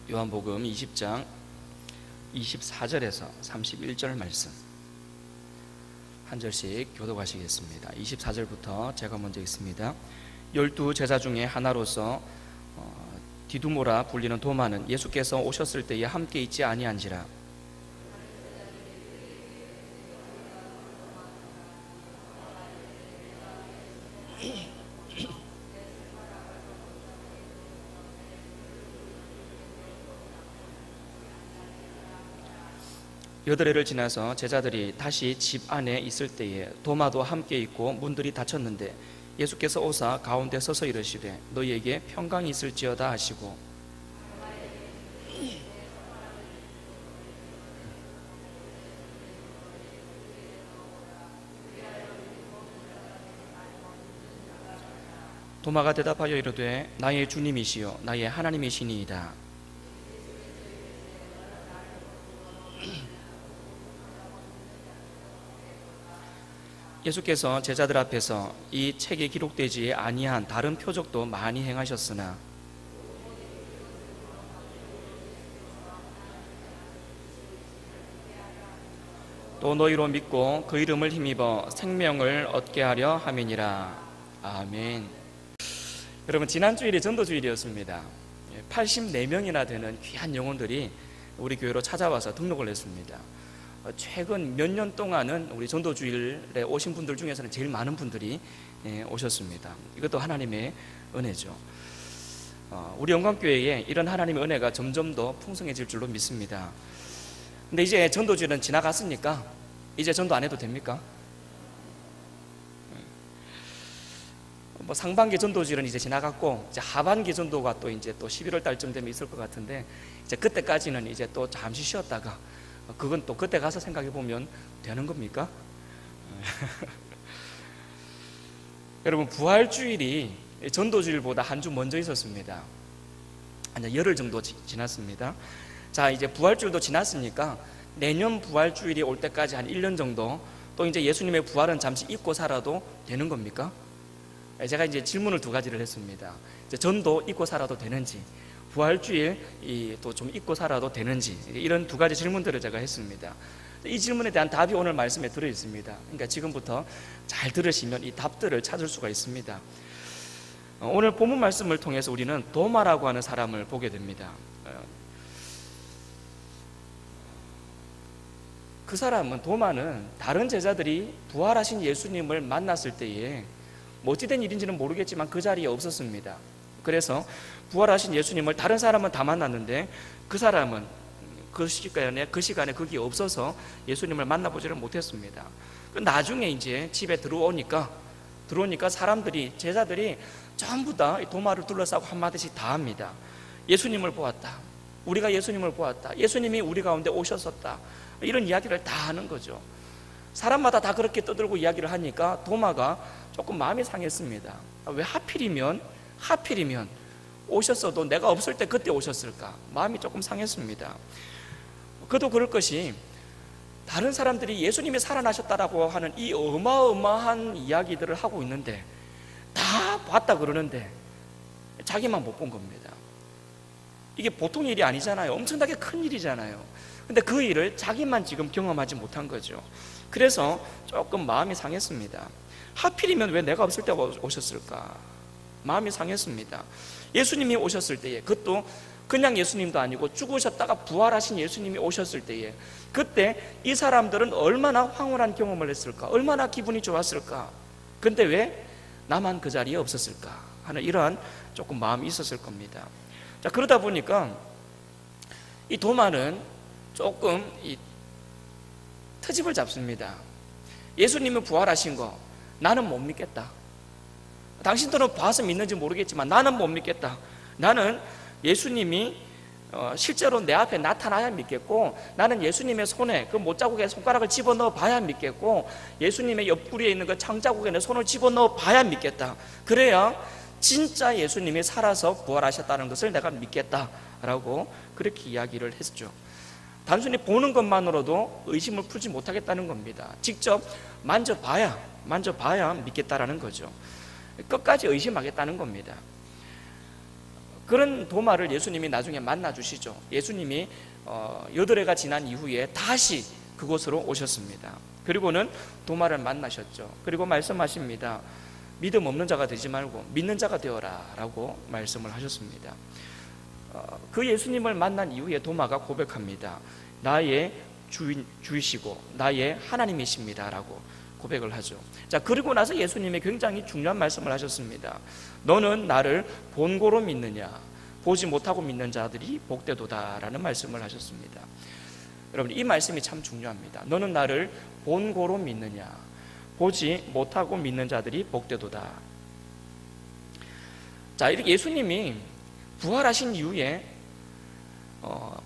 요한복음 20장 24절에서 31절 말씀 한 절씩 교독하시겠습니다. 24절부터 제가 먼저 읽습니다. 12 제자 중에 하나로서 디두모라 불리는 도마는 예수께서 오셨을 때에 함께 있지 아니한지라. 여덟 해를 지나서 제자들이 다시 집 안에 있을 때에 도마도 함께 있고 문들이 닫혔는데 예수께서 오사 가운데 서서 이르시되 너희에게 평강이 있을지어다 하시고 도마가 대답하여 이르되 나의 주님이시요 나의 하나님이시니이다. 예수께서 제자들 앞에서 이 책에 기록되지 아니한 다른 표적도 많이 행하셨으나 또 너희로 믿고 그 이름을 힘입어 생명을 얻게 하려 함이니라. 아멘. 여러분, 지난주일이 전도주일이었습니다. 84명이나 되는 귀한 영혼들이 우리 교회로 찾아와서 등록을 했습니다. 최근 몇 년 동안은 우리 전도주일에 오신 분들 중에서는 제일 많은 분들이 오셨습니다. 이것도 하나님의 은혜죠. 우리 영광교회에 이런 하나님의 은혜가 점점 더 풍성해질 줄로 믿습니다. 근데 이제 전도주일은 지나갔으니까 이제 전도 안 해도 됩니까? 상반기 전도주일은 이제 지나갔고 이제 하반기 전도가 또 이제 또 11월 달쯤 되면 있을 것 같은데 이제 그때까지는 이제 또 잠시 쉬었다가 그건 또 그때 가서 생각해 보면 되는 겁니까? 여러분, 부활주일이 전도주일보다 한 주 먼저 있었습니다. 한 열흘 정도 지났습니다. 자, 이제 부활주일도 지났으니까 내년 부활주일이 올 때까지 한 1년 정도 또 이제 예수님의 부활은 잠시 잊고 살아도 되는 겁니까? 제가 이제 질문을 두 가지를 했습니다. 이제 전도 잊고 살아도 되는지, 부활주일 또 좀 잊고 살아도 되는지, 이런 두 가지 질문들을 제가 했습니다. 이 질문에 대한 답이 오늘 말씀에 들어 있습니다. 그러니까 지금부터 잘 들으시면 이 답들을 찾을 수가 있습니다. 오늘 본문 말씀을 통해서 우리는 도마라고 하는 사람을 보게 됩니다. 그 사람은, 도마는 다른 제자들이 부활하신 예수님을 만났을 때에 어찌된 일인지는 모르겠지만 그 자리에 없었습니다. 그래서 부활하신 예수님을 다른 사람은 다 만났는데 그 사람은 그 시간에 거기 없어서 예수님을 만나보지를 못했습니다. 나중에 이제 집에 들어오니까 제자들이 전부 다 도마를 둘러싸고 한마디씩 다 합니다. 예수님을 보았다. 우리가 예수님을 보았다. 예수님이 우리 가운데 오셨었다. 이런 이야기를 다 하는 거죠. 사람마다 다 그렇게 떠들고 이야기를 하니까 도마가 조금 마음이 상했습니다. 왜 하필이면 오셨어도 내가 없을 때 그때 오셨을까? 마음이 조금 상했습니다. 그도 그럴 것이, 다른 사람들이 예수님이 살아나셨다라고 하는 이 어마어마한 이야기들을 하고 있는데 다 봤다 그러는데 자기만 못 본 겁니다. 이게 보통 일이 아니잖아요. 엄청나게 큰 일이잖아요. 근데 그 일을 자기만 지금 경험하지 못한 거죠. 그래서 조금 마음이 상했습니다. 하필이면 왜 내가 없을 때 오셨을까? 마음이 상했습니다. 예수님이 오셨을 때에, 그것도 그냥 예수님도 아니고 죽으셨다가 부활하신 예수님이 오셨을 때에, 그때 이 사람들은 얼마나 황홀한 경험을 했을까? 얼마나 기분이 좋았을까? 근데 왜 나만 그 자리에 없었을까? 하는 이러한 조금 마음이 있었을 겁니다. 자, 그러다 보니까 이 도마는 조금 트집을 잡습니다. 예수님은 부활하신 거 나는 못 믿겠다. 당신들은 봐서 믿는지 모르겠지만 나는 못 믿겠다. 나는 예수님이 실제로 내 앞에 나타나야 믿겠고, 나는 예수님의 손에 그 못자국에 손가락을 집어넣어 봐야 믿겠고, 예수님의 옆구리에 있는 그 창자국에 내 손을 집어넣어 봐야 믿겠다. 그래야 진짜 예수님이 살아서 부활하셨다는 것을 내가 믿겠다라고 그렇게 이야기를 했죠. 단순히 보는 것만으로도 의심을 풀지 못하겠다는 겁니다. 직접 만져봐야 믿겠다라는 거죠. 끝까지 의심하겠다는 겁니다. 그런 도마를 예수님이 나중에 만나 주시죠. 예수님이 8해가 지난 이후에 다시 그곳으로 오셨습니다. 그리고는 도마를 만나셨죠. 그리고 말씀하십니다. 믿음 없는 자가 되지 말고 믿는 자가 되어라 라고 말씀을 하셨습니다. 그 예수님을 만난 이후에 도마가 고백합니다. 나의 주이시고 나의 하나님이십니다 라고 고백을 하죠. 자, 그리고 나서 예수님이 굉장히 중요한 말씀을 하셨습니다. 너는 나를 본고로 믿느냐? 보지 못하고 믿는 자들이 복되도다 라는 말씀을 하셨습니다. 여러분, 이 말씀이 참 중요합니다. 너는 나를 본고로 믿느냐? 보지 못하고 믿는 자들이 복되도다. 자, 이렇게 예수님이 부활하신 이후에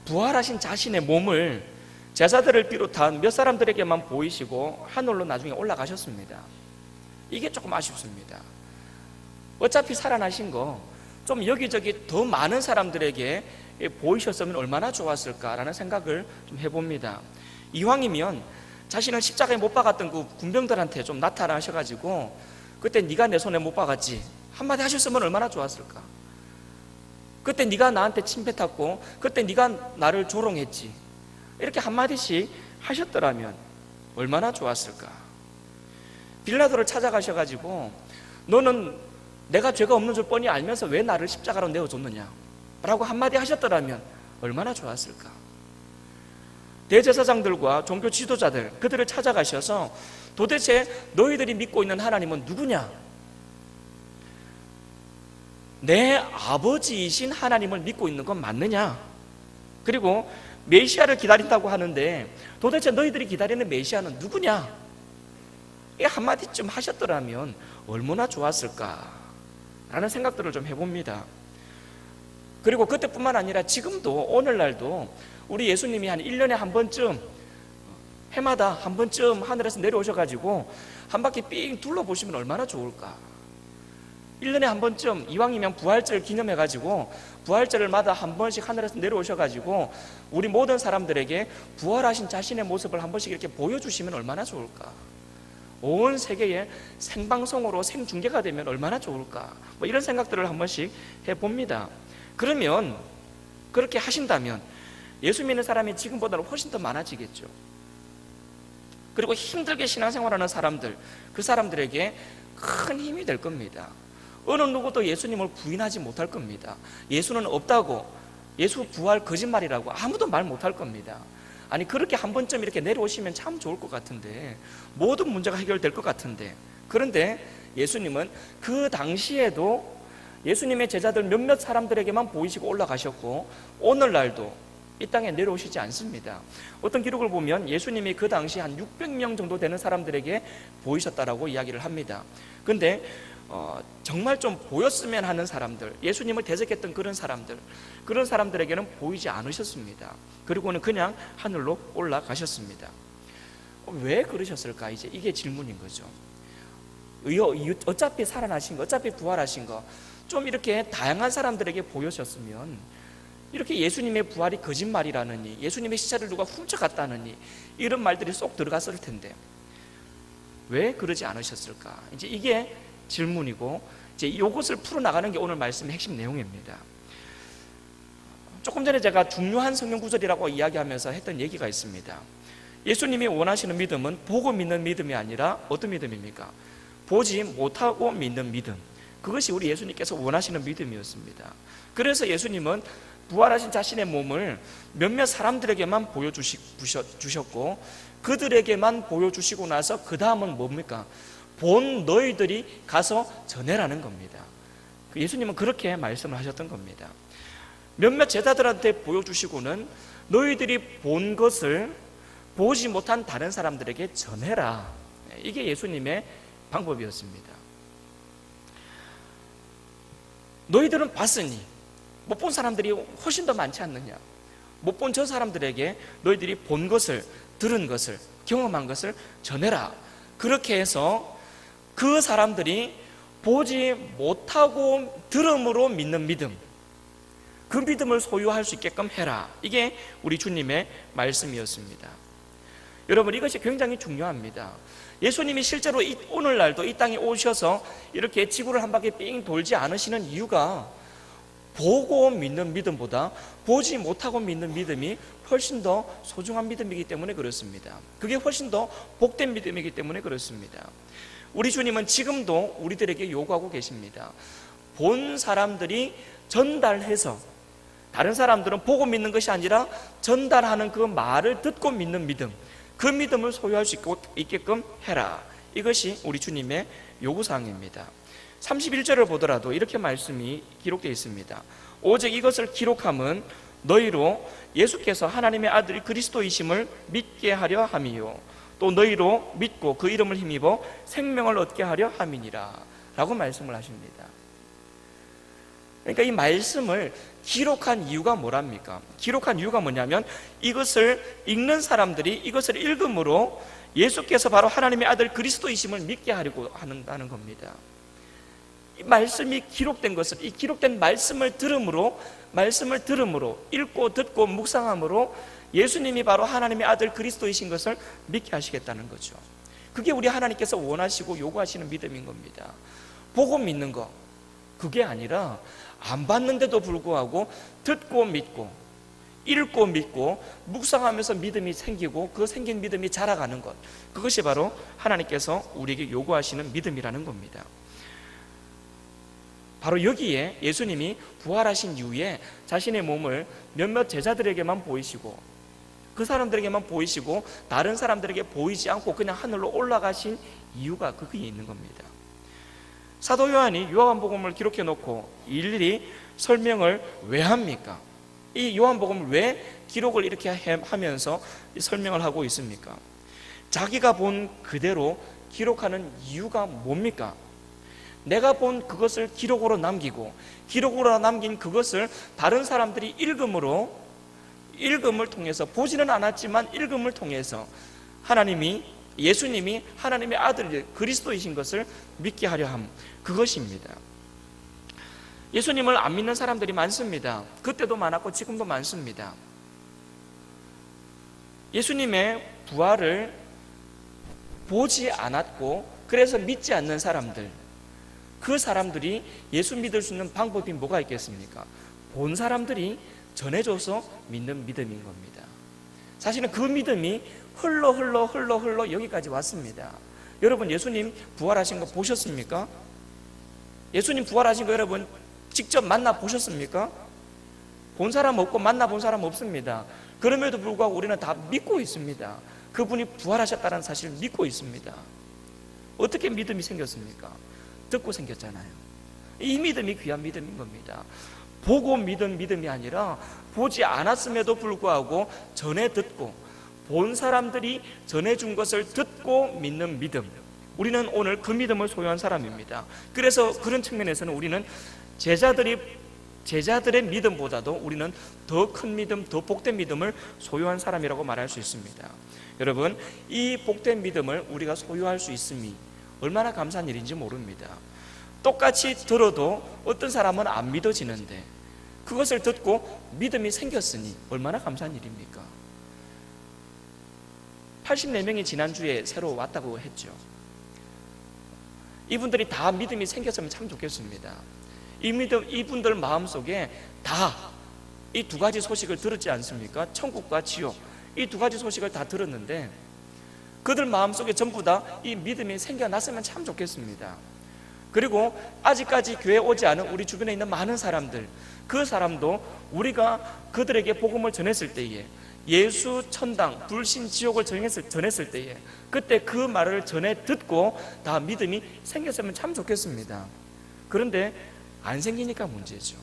부활하신 자신의 몸을 제자들을 비롯한 몇 사람들에게만 보이시고 하늘로 나중에 올라가셨습니다. 이게 조금 아쉽습니다. 어차피 살아나신 거 좀 여기저기 더 많은 사람들에게 보이셨으면 얼마나 좋았을까라는 생각을 좀 해봅니다. 이왕이면 자신을 십자가에 못 박았던 그 군병들한테 좀 나타나셔가지고 그때 네가 내 손에 못 박았지 한마디 하셨으면 얼마나 좋았을까. 그때 네가 나한테 침 뱉었고 그때 네가 나를 조롱했지 이렇게 한마디씩 하셨더라면 얼마나 좋았을까. 빌라도를 찾아가셔가지고 너는 내가 죄가 없는 줄 뻔히 알면서 왜 나를 십자가로 내어줬느냐 라고 한마디 하셨더라면 얼마나 좋았을까. 대제사장들과 종교 지도자들 그들을 찾아가셔서 도대체 너희들이 믿고 있는 하나님은 누구냐? 내 아버지이신 하나님을 믿고 있는 건 맞느냐? 그리고 메시아를 기다린다고 하는데 도대체 너희들이 기다리는 메시아는 누구냐? 이 한마디쯤 하셨더라면 얼마나 좋았을까 라는 생각들을 좀 해봅니다. 그리고 그때뿐만 아니라 지금도 오늘날도 우리 예수님이 한 1년에 한 번쯤 해마다 한 번쯤 하늘에서 내려오셔가지고 한 바퀴 삥 둘러보시면 얼마나 좋을까. 1년에 한 번쯤 이왕이면 부활절을 기념해가지고 부활절을마다 한 번씩 하늘에서 내려오셔가지고 우리 모든 사람들에게 부활하신 자신의 모습을 한 번씩 이렇게 보여주시면 얼마나 좋을까. 온 세계에 생방송으로 생중계가 되면 얼마나 좋을까. 뭐 이런 생각들을 한 번씩 해봅니다. 그러면 그렇게 하신다면 예수 믿는 사람이 지금보다는 훨씬 더 많아지겠죠. 그리고 힘들게 신앙생활하는 사람들, 그 사람들에게 큰 힘이 될 겁니다. 어느 누구도 예수님을 부인하지 못할 겁니다. 예수는 없다고, 예수 부활 거짓말이라고 아무도 말 못할 겁니다. 아니 그렇게 한 번쯤 이렇게 내려오시면 참 좋을 것 같은데, 모든 문제가 해결될 것 같은데, 그런데 예수님은 그 당시에도 예수님의 제자들 몇몇 사람들에게만 보이시고 올라가셨고 오늘날도 이 땅에 내려오시지 않습니다. 어떤 기록을 보면 예수님이 그 당시 한 600명 정도 되는 사람들에게 보이셨다라고 이야기를 합니다. 그런데 정말 좀 보였으면 하는 사람들, 예수님을 대적했던 그런 사람들에게는 보이지 않으셨습니다. 그리고는 그냥 하늘로 올라가셨습니다. 왜 그러셨을까? 이제 이게 질문인 거죠. 어차피 살아나신 거, 어차피 부활하신 거, 좀 이렇게 다양한 사람들에게 보여셨으면 이렇게 예수님의 부활이 거짓말이라느니, 예수님의 시체를 누가 훔쳐갔다느니 이런 말들이 쏙 들어갔을 텐데 왜 그러지 않으셨을까? 이제 이게 질문이고, 이제 이것을 풀어나가는 게 오늘 말씀의 핵심 내용입니다. 조금 전에 제가 중요한 성경 구절이라고 이야기하면서 했던 얘기가 있습니다. 예수님이 원하시는 믿음은 보고 믿는 믿음이 아니라 어떤 믿음입니까? 보지 못하고 믿는 믿음. 그것이 우리 예수님께서 원하시는 믿음이었습니다. 그래서 예수님은 부활하신 자신의 몸을 몇몇 사람들에게만 보여주셨고 그들에게만 보여주시고 나서 그 다음은 뭡니까? 본 너희들이 가서 전해라는 겁니다. 예수님은 그렇게 말씀을 하셨던 겁니다. 몇몇 제자들한테 보여주시고는 너희들이 본 것을 보지 못한 다른 사람들에게 전해라. 이게 예수님의 방법이었습니다. 너희들은 봤으니 못 본 사람들이 훨씬 더 많지 않느냐. 못 본 저 사람들에게 너희들이 본 것을, 들은 것을, 경험한 것을 전해라. 그렇게 해서 그 사람들이 보지 못하고 들음으로 믿는 믿음, 그 믿음을 소유할 수 있게끔 해라. 이게 우리 주님의 말씀이었습니다. 여러분, 이것이 굉장히 중요합니다. 예수님이 실제로 오늘날도 이 땅에 오셔서 이렇게 지구를 한 바퀴 삥 돌지 않으시는 이유가 보고 믿는 믿음보다 보지 못하고 믿는 믿음이 훨씬 더 소중한 믿음이기 때문에 그렇습니다. 그게 훨씬 더 복된 믿음이기 때문에 그렇습니다. 우리 주님은 지금도 우리들에게 요구하고 계십니다. 본 사람들이 전달해서, 다른 사람들은 보고 믿는 것이 아니라 전달하는 그 말을 듣고 믿는 믿음, 그 믿음을 소유할 수 있게끔 해라. 이것이 우리 주님의 요구사항입니다. 31절을 보더라도 이렇게 말씀이 기록되어 있습니다. 오직 이것을 기록함은 너희로 예수께서 하나님의 아들 그리스도이심을 믿게 하려 함이요 또 너희로 믿고 그 이름을 힘입어 생명을 얻게 하려 함이니라 라고 말씀을 하십니다. 그러니까 이 말씀을 기록한 이유가 뭐랍니까? 기록한 이유가 뭐냐면 이것을 읽는 사람들이 이것을 읽음으로 예수께서 바로 하나님의 아들 그리스도이심을 믿게 하려고 한다는 겁니다. 이 말씀이 기록된 것을, 이 기록된 말씀을 들음으로 읽고 듣고 묵상함으로 예수님이 바로 하나님의 아들 그리스도이신 것을 믿게 하시겠다는 거죠. 그게 우리 하나님께서 원하시고 요구하시는 믿음인 겁니다. 보고 믿는 거, 그게 아니라 안 봤는데도 불구하고 듣고 믿고 읽고 믿고 묵상하면서 믿음이 생기고 그 생긴 믿음이 자라가는 것, 그것이 바로 하나님께서 우리에게 요구하시는 믿음이라는 겁니다. 바로 여기에 예수님이 부활하신 이후에 자신의 몸을 몇몇 제자들에게만 보이시고 그 사람들에게만 보이시고 다른 사람들에게 보이지 않고 그냥 하늘로 올라가신 이유가 거기에 있는 겁니다. 사도 요한이 요한복음을 기록해 놓고 일일이 설명을 왜 합니까? 이 요한복음을 왜 기록을 이렇게 하면서 설명을 하고 있습니까? 자기가 본 그대로 기록하는 이유가 뭡니까? 내가 본 그것을 기록으로 남기고 기록으로 남긴 그것을 다른 사람들이 읽음을 통해서, 보지는 않았지만 읽음을 통해서 예수님이 하나님의 아들 그리스도이신 것을 믿게 하려 함, 그것입니다. 예수님을 안 믿는 사람들이 많습니다. 그때도 많았고 지금도 많습니다. 예수님의 부활을 보지 않았고 그래서 믿지 않는 사람들, 그 사람들이 예수 믿을 수 있는 방법이 뭐가 있겠습니까? 본 사람들이 전해줘서 믿는 믿음인 겁니다. 사실은 그 믿음이 흘러 여기까지 왔습니다. 여러분, 예수님 부활하신 거 보셨습니까? 예수님 부활하신 거 여러분 직접 만나보셨습니까? 본 사람 없고 만나본 사람 없습니다. 그럼에도 불구하고 우리는 다 믿고 있습니다. 그분이 부활하셨다는 사실을 믿고 있습니다. 어떻게 믿음이 생겼습니까? 듣고 생겼잖아요. 이 믿음이 귀한 믿음인 겁니다. 보고 믿은 믿음이 아니라 보지 않았음에도 불구하고 전해 듣고 본 사람들이 전해준 것을 듣고 믿는 믿음, 우리는 오늘 그 믿음을 소유한 사람입니다. 그래서 그런 측면에서는 우리는 제자들의 믿음보다도 우리는 더 큰 믿음, 더 복된 믿음을 소유한 사람이라고 말할 수 있습니다. 여러분, 이 복된 믿음을 우리가 소유할 수 있음이 얼마나 감사한 일인지 모릅니다. 똑같이 들어도 어떤 사람은 안 믿어지는데 그것을 듣고 믿음이 생겼으니 얼마나 감사한 일입니까? 84명이 지난주에 새로 왔다고 했죠. 이분들이 다 믿음이 생겼으면 참 좋겠습니다. 이분들 마음속에 다 이 두 가지 소식을 들었지 않습니까? 천국과 지옥, 이 두 가지 소식을 다 들었는데 그들 마음속에 전부 다 이 믿음이 생겨났으면 참 좋겠습니다. 그리고 아직까지 교회에 오지 않은 우리 주변에 있는 많은 사람들, 그 사람도 우리가 그들에게 복음을 전했을 때에, 예수 천당, 불신 지옥을 전했을 때에 그때 그 말을 전해 듣고 다 믿음이 생겼으면 참 좋겠습니다. 그런데 안 생기니까 문제죠.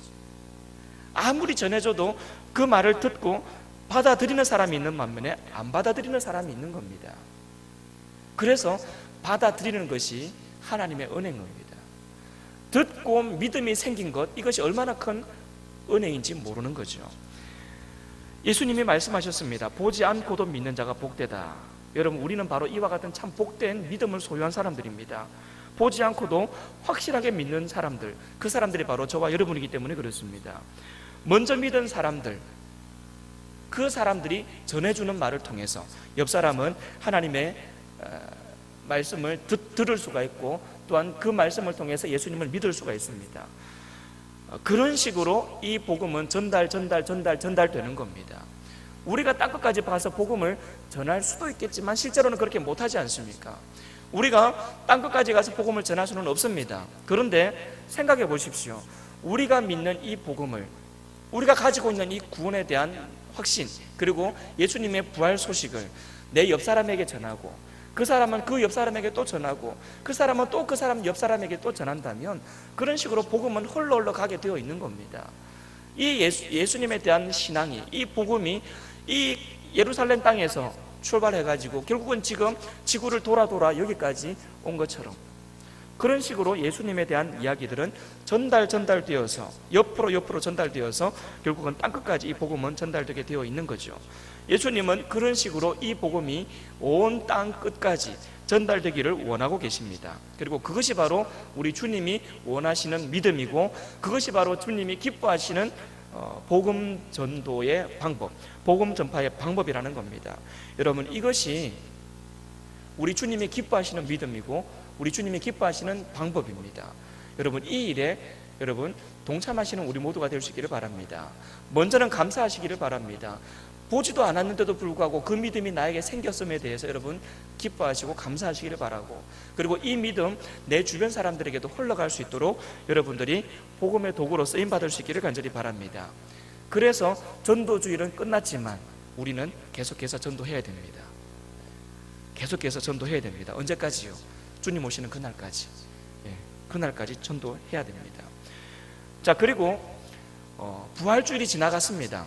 아무리 전해줘도 그 말을 듣고 받아들이는 사람이 있는 반면에 안 받아들이는 사람이 있는 겁니다. 그래서 받아들이는 것이 하나님의 은혜인 겁니다. 듣고 믿음이 생긴 것, 이것이 얼마나 큰 은혜인지 모르는 거죠. 예수님이 말씀하셨습니다. 보지 않고도 믿는 자가 복되다. 여러분, 우리는 바로 이와 같은 참 복된 믿음을 소유한 사람들입니다. 보지 않고도 확실하게 믿는 사람들, 그 사람들이 바로 저와 여러분이기 때문에 그렇습니다. 먼저 믿은 사람들, 그 사람들이 전해주는 말을 통해서 옆 사람은 하나님의 말씀을 들을 수가 있고 또한 그 말씀을 통해서 예수님을 믿을 수가 있습니다. 그런 식으로 이 복음은 전달되는 겁니다. 우리가 땅끝까지 가서 복음을 전할 수도 있겠지만 실제로는 그렇게 못하지 않습니까? 우리가 땅끝까지 가서 복음을 전할 수는 없습니다. 그런데 생각해 보십시오. 우리가 믿는 이 복음을, 우리가 가지고 있는 이 구원에 대한 확신, 그리고 예수님의 부활 소식을 내 옆 사람에게 전하고, 그 사람은 그 옆 사람에게 또 전하고, 그 사람은 또 그 사람 옆 사람에게 또 전한다면 그런 식으로 복음은 홀로 가게 되어 있는 겁니다. 이 예수님에 대한 신앙이, 이 복음이 이 예루살렘 땅에서 출발해가지고 결국은 지금 지구를 돌아 여기까지 온 것처럼, 그런 식으로 예수님에 대한 이야기들은 전달되어서 옆으로 전달되어서 결국은 땅끝까지 이 복음은 전달되게 되어 있는 거죠. 예수님은 그런 식으로 이 복음이 온 땅끝까지 전달되기를 원하고 계십니다. 그리고 그것이 바로 우리 주님이 원하시는 믿음이고, 그것이 바로 주님이 기뻐하시는 복음 전도의 방법, 복음 전파의 방법이라는 겁니다. 여러분, 이것이 우리 주님이 기뻐하시는 믿음이고 우리 주님이 기뻐하시는 방법입니다. 여러분, 이 일에 여러분 동참하시는 우리 모두가 될 수 있기를 바랍니다. 먼저는 감사하시기를 바랍니다. 보지도 않았는데도 불구하고 그 믿음이 나에게 생겼음에 대해서 여러분 기뻐하시고 감사하시기를 바라고, 그리고 이 믿음 내 주변 사람들에게도 흘러갈 수 있도록 여러분들이 복음의 도구로 쓰임받을 수 있기를 간절히 바랍니다. 그래서 전도주일은 끝났지만 우리는 계속해서 전도해야 됩니다. 계속해서 전도해야 됩니다. 언제까지요? 주님 오시는 그날까지. 그날까지 전도해야 됩니다. 자, 그리고 부활주일이 지나갔습니다.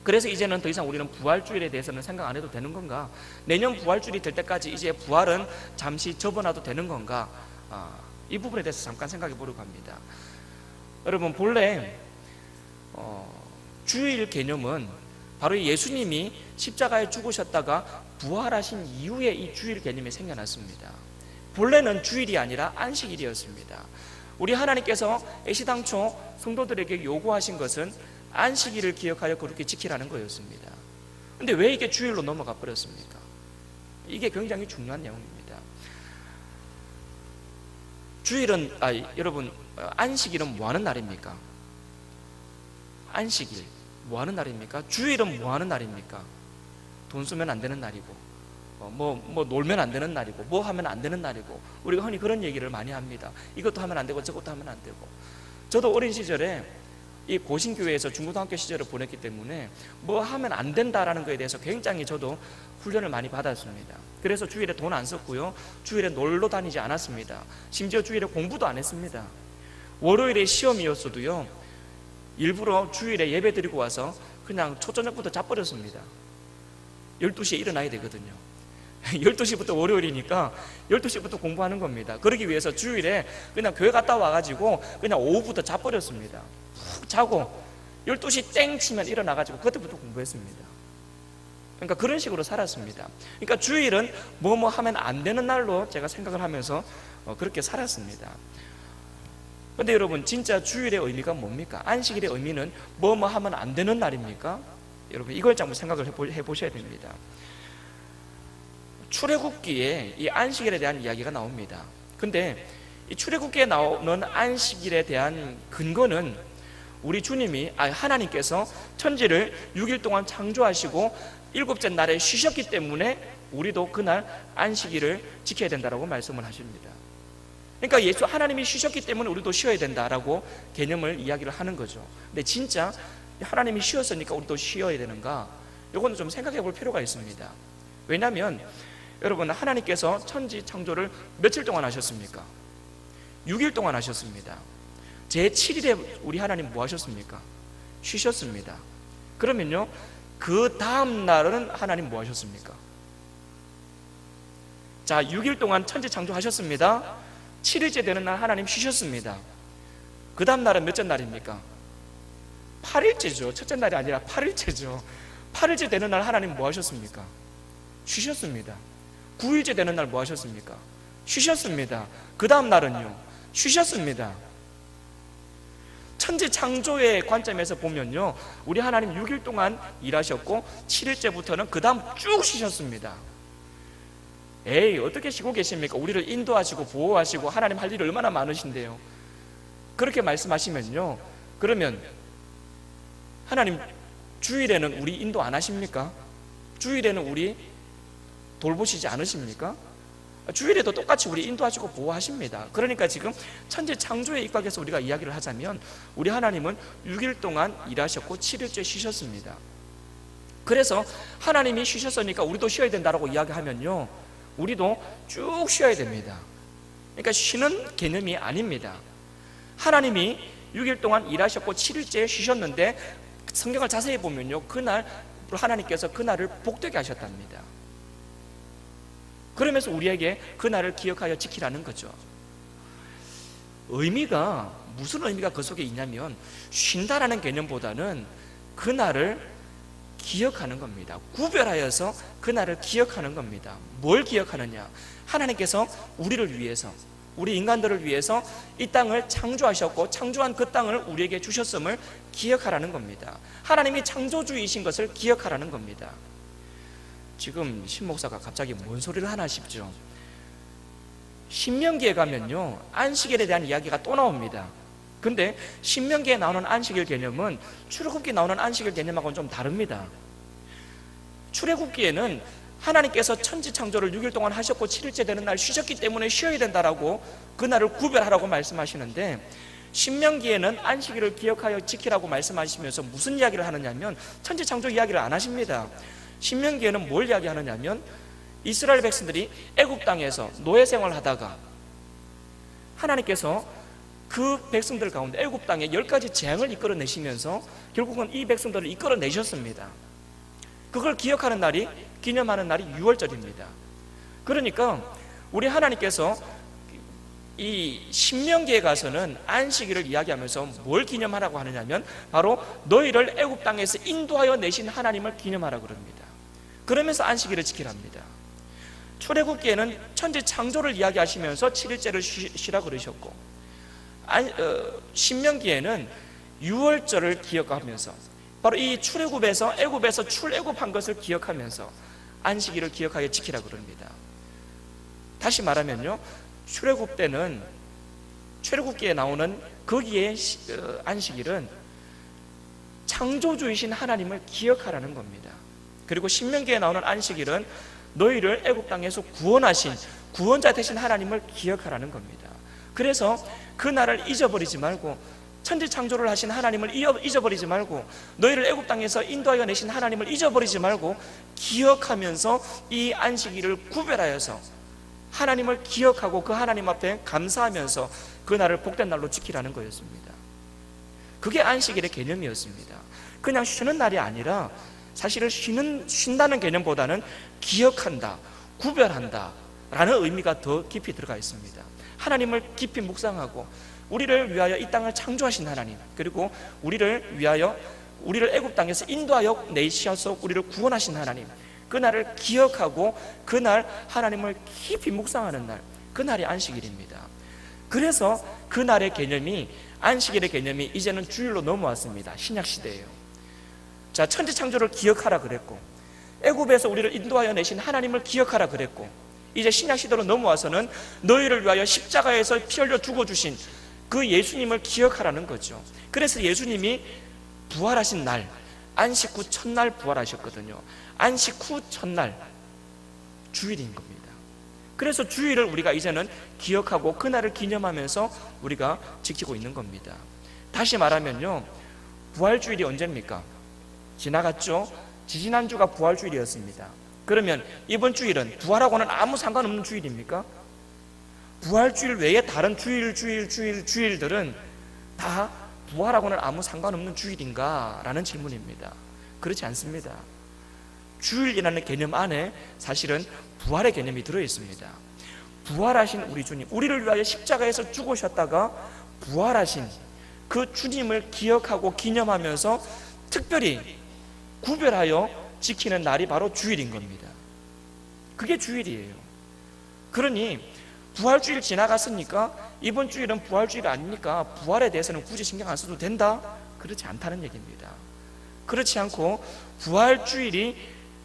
그래서 이제는 더 이상 우리는 부활주일에 대해서는 생각 안 해도 되는 건가? 내년 부활주일이 될 때까지 이제 부활은 잠시 접어놔도 되는 건가? 이 부분에 대해서 잠깐 생각해 보려고 합니다. 여러분, 본래 주일 개념은 바로 예수님이 십자가에 죽으셨다가 부활하신 이후에 이 주일 개념이 생겨났습니다. 본래는 주일이 아니라 안식일이었습니다. 우리 하나님께서 애시당초 성도들에게 요구하신 것은 안식일을 기억하여 그렇게 지키라는 거였습니다. 그런데 왜 이게 주일로 넘어가 버렸습니까? 이게 굉장히 중요한 내용입니다. 주일은, 여러분, 안식일은 뭐 하는 날입니까? 안식일 뭐 하는 날입니까? 주일은 뭐 하는 날입니까? 돈 쓰면 안 되는 날이고, 뭐 놀면 안 되는 날이고, 뭐 하면 안 되는 날이고, 우리가 흔히 그런 얘기를 많이 합니다. 이것도 하면 안 되고 저것도 하면 안 되고. 저도 어린 시절에 이 고신교회에서 중고등학교 시절을 보냈기 때문에 뭐 하면 안 된다라는 것에 대해서 굉장히 저도 훈련을 많이 받았습니다. 그래서 주일에 돈 안 썼고요, 주일에 놀러 다니지 않았습니다. 심지어 주일에 공부도 안 했습니다. 월요일에 시험이었어도요, 일부러 주일에 예배 드리고 와서 그냥 초저녁부터 자버렸습니다. 12시에 일어나야 되거든요. 12시부터 월요일이니까 12시부터 공부하는 겁니다. 그러기 위해서 주일에 그냥 교회 갔다 와가지고 그냥 오후부터 자버렸습니다. 푹 자고 12시 땡 치면 일어나가지고 그때부터 공부했습니다. 그러니까 그런 식으로 살았습니다. 그러니까 주일은 뭐 하면 안 되는 날로 제가 생각을 하면서 그렇게 살았습니다. 그런데 여러분, 진짜 주일의 의미가 뭡니까? 안식일의 의미는 뭐 하면 안 되는 날입니까? 여러분, 이걸 한번 생각을 해보셔야 됩니다. 출애굽기에 이 안식일에 대한 이야기가 나옵니다. 근데 이 출애굽기에 나오는 안식일에 대한 근거는 우리 주님이, 하나님께서 천지를 6일 동안 창조하시고 7째 날에 쉬셨기 때문에 우리도 그날 안식일을 지켜야 된다라고 말씀을 하십니다. 그러니까 하나님이 쉬셨기 때문에 우리도 쉬어야 된다라고 개념을 이야기를 하는 거죠. 근데 진짜 하나님이 쉬었으니까 우리도 쉬어야 되는가? 이거는 좀 생각해 볼 필요가 있습니다. 왜냐하면 여러분, 하나님께서 천지 창조를 며칠 동안 하셨습니까? 6일 동안 하셨습니다. 제7일에 우리 하나님 뭐 하셨습니까? 쉬셨습니다. 그러면요, 그 다음 날은 하나님 뭐 하셨습니까? 자, 6일 동안 천지 창조하셨습니다. 7일째 되는 날 하나님 쉬셨습니다. 그 다음 날은 몇째 날입니까? 8일째죠. 첫째 날이 아니라 8일째죠. 8일째 되는 날 하나님 뭐 하셨습니까? 쉬셨습니다. 9일째 되는 날 뭐 하셨습니까? 쉬셨습니다. 그 다음 날은요, 쉬셨습니다. 천지 창조의 관점에서 보면요, 우리 하나님 6일 동안 일하셨고 7일째부터는 그 다음 쭉 쉬셨습니다. 에이, 어떻게 쉬고 계십니까? 우리를 인도하시고 보호하시고 하나님 할 일이 얼마나 많으신데요. 그렇게 말씀하시면요, 그러면 하나님 주일에는 우리 인도 안 하십니까? 주일에는 우리 돌보시지 않으십니까? 주일에도 똑같이 우리 인도하시고 보호하십니다. 그러니까 지금 천지 창조에 입각해서 우리가 이야기를 하자면 우리 하나님은 6일 동안 일하셨고 7일째 쉬셨습니다. 그래서 하나님이 쉬셨으니까 우리도 쉬어야 된다고 이야기하면요, 우리도 쭉 쉬어야 됩니다. 그러니까 쉬는 개념이 아닙니다. 하나님이 6일 동안 일하셨고 7일째 쉬셨는데 성경을 자세히 보면요, 그날 하나님께서 그날을 복되게 하셨답니다. 그러면서 우리에게 그날을 기억하여 지키라는 거죠. 의미가, 무슨 의미가 그 속에 있냐면 쉰다라는 개념보다는 그날을 기억하는 겁니다. 구별하여서 그날을 기억하는 겁니다. 뭘 기억하느냐? 하나님께서 우리를 위해서, 우리 인간들을 위해서 이 땅을 창조하셨고 창조한 그 땅을 우리에게 주셨음을 기억하라는 겁니다. 하나님이 창조주이신 것을 기억하라는 겁니다. 지금 신 목사가 갑자기 뭔 소리를 하나 싶죠? 신명기에 가면요, 안식일에 대한 이야기가 또 나옵니다. 근데 신명기에 나오는 안식일 개념은 출애굽기에 나오는 안식일 개념하고는 좀 다릅니다. 출애굽기에는 하나님께서 천지 창조를 6일 동안 하셨고 7일째 되는 날 쉬셨기 때문에 쉬어야 된다라고 그날을 구별하라고 말씀하시는데, 신명기에는 안식일을 기억하여 지키라고 말씀하시면서 무슨 이야기를 하느냐면 천지 창조 이야기를 안 하십니다. 신명기에는 뭘 이야기하느냐면 이스라엘 백성들이 애굽 땅에서 노예 생활을 하다가 하나님께서 그 백성들 가운데 애굽 땅에 10가지 재앙을 이끌어내시면서 결국은 이 백성들을 이끌어내셨습니다. 그걸 기억하는 날이, 기념하는 날이 6월절입니다. 그러니까 우리 하나님께서 이 신명기에 가서는 안식일을 이야기하면서 뭘 기념하라고 하느냐면 바로 너희를 애굽 땅에서 인도하여 내신 하나님을 기념하라고 그럽니다. 그러면서 안식일을 지키랍니다. 출애굽기에는 천지 창조를 이야기하시면서 7일째를 쉬라 그러셨고, 신명기에는 6월절을 기억하면서 바로 이 출애굽에서 애굽에서 출애굽한 것을 기억하면서 안식일을 기억하여 지키라 그럽니다. 다시 말하면요, 출애굽 때는 출애굽기에 나오는 거기에 안식일은 창조주이신 하나님을 기억하라는 겁니다. 그리고 신명기에 나오는 안식일은 너희를 애굽 땅에서 구원하신 구원자 되신 하나님을 기억하라는 겁니다. 그래서 그 날을 잊어버리지 말고, 천지 창조를 하신 하나님을 잊어버리지 말고, 너희를 애굽 땅에서 인도하여 내신 하나님을 잊어버리지 말고 기억하면서 이 안식일을 구별하여서 하나님을 기억하고 그 하나님 앞에 감사하면서 그 날을 복된 날로 지키라는 거였습니다. 그게 안식일의 개념이었습니다. 그냥 쉬는 날이 아니라 사실은 쉰다는 개념보다는 기억한다, 구별한다 라는 의미가 더 깊이 들어가 있습니다. 하나님을 깊이 묵상하고 우리를 위하여 이 땅을 창조하신 하나님, 그리고 우리를 위하여 우리를 애굽 땅에서 인도하여 내셔서 우리를 구원하신 하나님, 그날을 기억하고 그날 하나님을 깊이 묵상하는 날, 그날이 안식일입니다. 그래서 그날의 개념이, 안식일의 개념이 이제는 주일로 넘어왔습니다. 신약시대예요. 자, 천지 창조를 기억하라 그랬고, 애굽에서 우리를 인도하여 내신 하나님을 기억하라 그랬고, 이제 신약시대로 넘어와서는 너희를 위하여 십자가에서 피 흘려 죽어주신 그 예수님을 기억하라는 거죠. 그래서 예수님이 부활하신 날, 안식 후 첫날 부활하셨거든요. 안식 후 첫날, 주일인 겁니다. 그래서 주일을 우리가 이제는 기억하고 그날을 기념하면서 우리가 지키고 있는 겁니다. 다시 말하면요, 부활주일이 언제입니까? 지나갔죠? 지지난주가 부활주일이었습니다. 그러면 이번 주일은 부활하고는 아무 상관없는 주일입니까? 부활주일 외에 다른 주일들은 다 부활하고는 아무 상관없는 주일인가? 라는 질문입니다. 그렇지 않습니다. 주일이라는 개념 안에 사실은 부활의 개념이 들어있습니다. 부활하신 우리 주님, 우리를 위하여 십자가에서 죽으셨다가 부활하신 그 주님을 기억하고 기념하면서 특별히 구별하여 지키는 날이 바로 주일인 겁니다. 그게 주일이에요. 그러니 부활주일 지나갔으니까 이번 주일은 부활주일 아닙니까? 부활에 대해서는 굳이 신경 안 써도 된다? 그렇지 않다는 얘기입니다. 그렇지 않고 부활주일이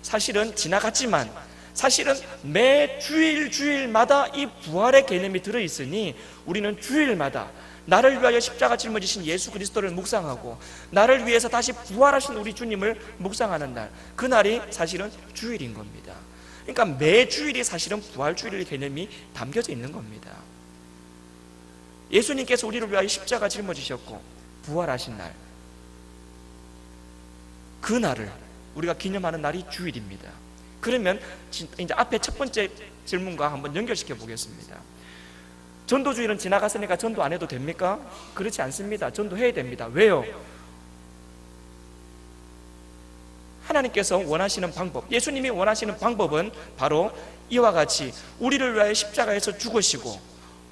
사실은 지나갔지만 사실은 매 주일마다 이 부활의 개념이 들어있으니 우리는 주일마다 나를 위하여 십자가 짊어지신 예수 그리스도를 묵상하고 나를 위해서 다시 부활하신 우리 주님을 묵상하는 날, 그날이 사실은 주일인 겁니다. 그러니까 매 주일이 사실은 부활주일의 개념이 담겨져 있는 겁니다. 예수님께서 우리를 위하여 십자가 짊어지셨고 부활하신 날, 그 날을 우리가 기념하는 날이 주일입니다. 그러면 이제 앞에 첫 번째 질문과 한번 연결시켜 보겠습니다. 전도주일은 지나갔으니까 전도 안 해도 됩니까? 그렇지 않습니다. 전도해야 됩니다. 왜요? 하나님께서 원하시는 방법, 예수님이 원하시는 방법은 바로 이와 같이 우리를 위하여 십자가에서 죽으시고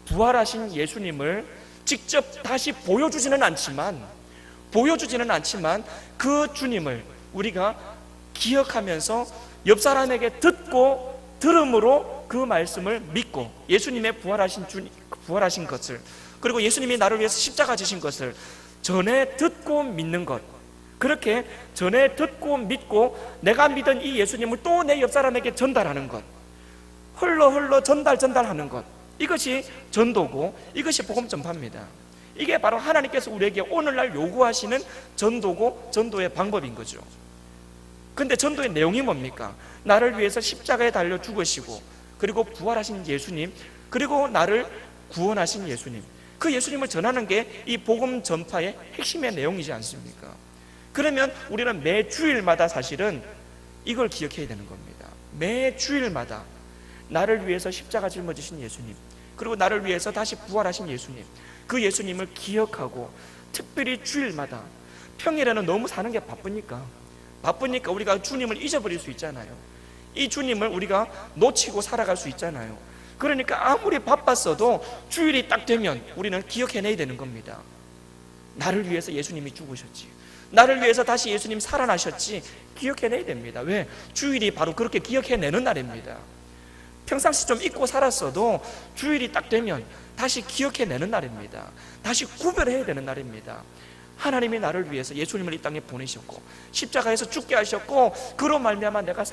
부활하신 예수님을 직접 다시 보여주지는 않지만 그 주님을 우리가 기억하면서 옆 사람에게 듣고 들음으로 그 말씀을 믿고 예수님의 부활하신 것을, 그리고 예수님이 나를 위해서 십자가 지신 것을 전에 듣고 믿는 것, 그렇게 전에 듣고 믿고 내가 믿은 이 예수님을 또 내 옆 사람에게 전달하는 것, 흘러 전달하는 것, 이것이 전도고 이것이 복음 전파입니다. 이게 바로 하나님께서 우리에게 오늘날 요구하시는 전도고 전도의 방법인 거죠. 근데 전도의 내용이 뭡니까? 나를 위해서 십자가에 달려 죽으시고 그리고 부활하신 예수님, 그리고 나를 구원하신 예수님, 그 예수님을 전하는 게 이 복음 전파의 핵심의 내용이지 않습니까? 그러면 우리는 매 주일마다 사실은 이걸 기억해야 되는 겁니다. 매 주일마다 나를 위해서 십자가 짊어지신 예수님, 그리고 나를 위해서 다시 부활하신 예수님, 그 예수님을 기억하고 특별히 주일마다, 평일에는 너무 사는 게 바쁘니까 우리가 주님을 잊어버릴 수 있잖아요. 이 주님을 우리가 놓치고 살아갈 수 있잖아요. 그러니까 아무리 바빴어도 주일이 딱 되면 우리는 기억해내야 되는 겁니다. 나를 위해서 예수님이 죽으셨지, 나를 위해서 다시 예수님 살아나셨지, 기억해내야 됩니다. 왜? 주일이 바로 그렇게 기억해내는 날입니다. 평상시 좀 잊고 살았어도 주일이 딱 되면 다시 기억해내는 날입니다. 다시 구별해야 되는 날입니다. 하나님이 나를 위해서 예수님을 이 땅에 보내셨고 십자가에서 죽게 하셨고 그로 말미암아 내가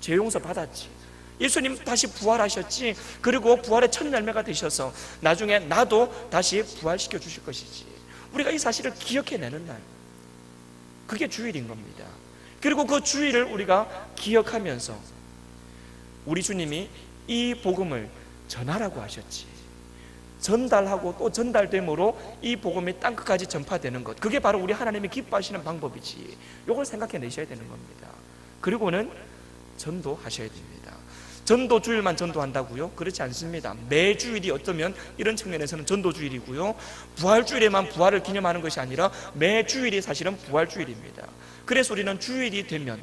죄 용서 받았지, 예수님 다시 부활하셨지, 그리고 부활의 첫 열매가 되셔서 나중에 나도 다시 부활시켜 주실 것이지, 우리가 이 사실을 기억해내는 날, 그게 주일인 겁니다. 그리고 그 주일을 우리가 기억하면서 우리 주님이 이 복음을 전하라고 하셨지, 전달하고 또 전달됨으로 이 복음이 땅끝까지 전파되는 것, 그게 바로 우리 하나님이 기뻐하시는 방법이지, 이걸 생각해내셔야 되는 겁니다. 그리고는 전도하셔야 됩니다. 전도 주일만 전도한다고요? 그렇지 않습니다. 매 주일이 어쩌면 이런 측면에서는 전도 주일이고요, 부활 주일에만 부활을 기념하는 것이 아니라 매 주일이 사실은 부활 주일입니다. 그래서 우리는 주일이 되면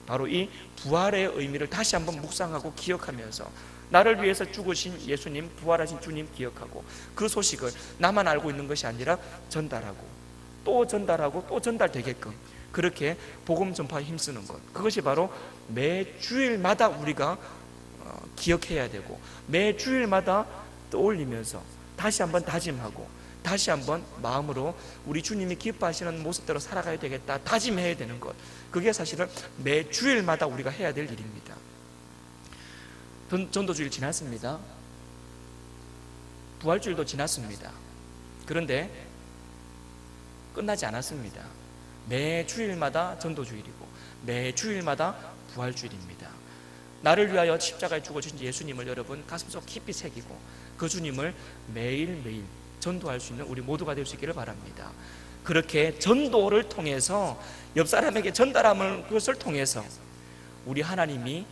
바로 이 부활의 의미를 다시 한번 묵상하고 기억하면서 나를 위해서 죽으신 예수님, 부활하신 주님 기억하고 그 소식을 나만 알고 있는 것이 아니라 전달하고 또 전달되게끔 그렇게 복음 전파에 힘쓰는 것, 그것이 바로 매 주일마다 우리가 기억해야 되고 매 주일마다 떠올리면서 다시 한번 다짐하고 다시 한번 마음으로 우리 주님이 기뻐하시는 모습대로 살아가야 되겠다 다짐해야 되는 것, 그게 사실은 매 주일마다 우리가 해야 될 일입니다. 전도주일 지났습니다. 부활주일도 지났습니다. 그런데 끝나지 않았습니다. 매 주일마다 전도주일이고 매 주일마다 부활주일입니다. 나를 위하여 십자가에 죽어주신 예수님을 여러분 가슴속 깊이 새기고 그 주님을 매일매일 전도할 수 있는 우리 모두가 될 수 있기를 바랍니다. 그렇게 전도를 통해서 옆 사람에게 전달하는 것을 통해서 우리 하나님이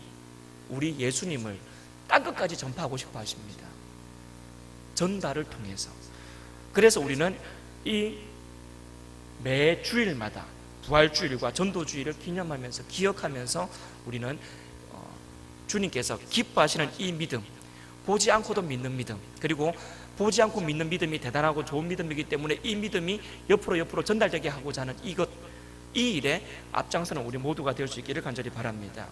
우리 예수님을 땅끝까지 전파하고 싶어 하십니다. 전달을 통해서. 그래서 우리는 이 매 주일마다 부활주일과 전도주일을 기념하면서 기억하면서 우리는 주님께서 기뻐하시는 이 믿음, 보지 않고도 믿는 믿음, 그리고 보지 않고 믿는 믿음이 대단하고 좋은 믿음이기 때문에 이 믿음이 옆으로 전달되게 하고자 하는 이 일에 앞장서는 우리 모두가 될 수 있기를 간절히 바랍니다.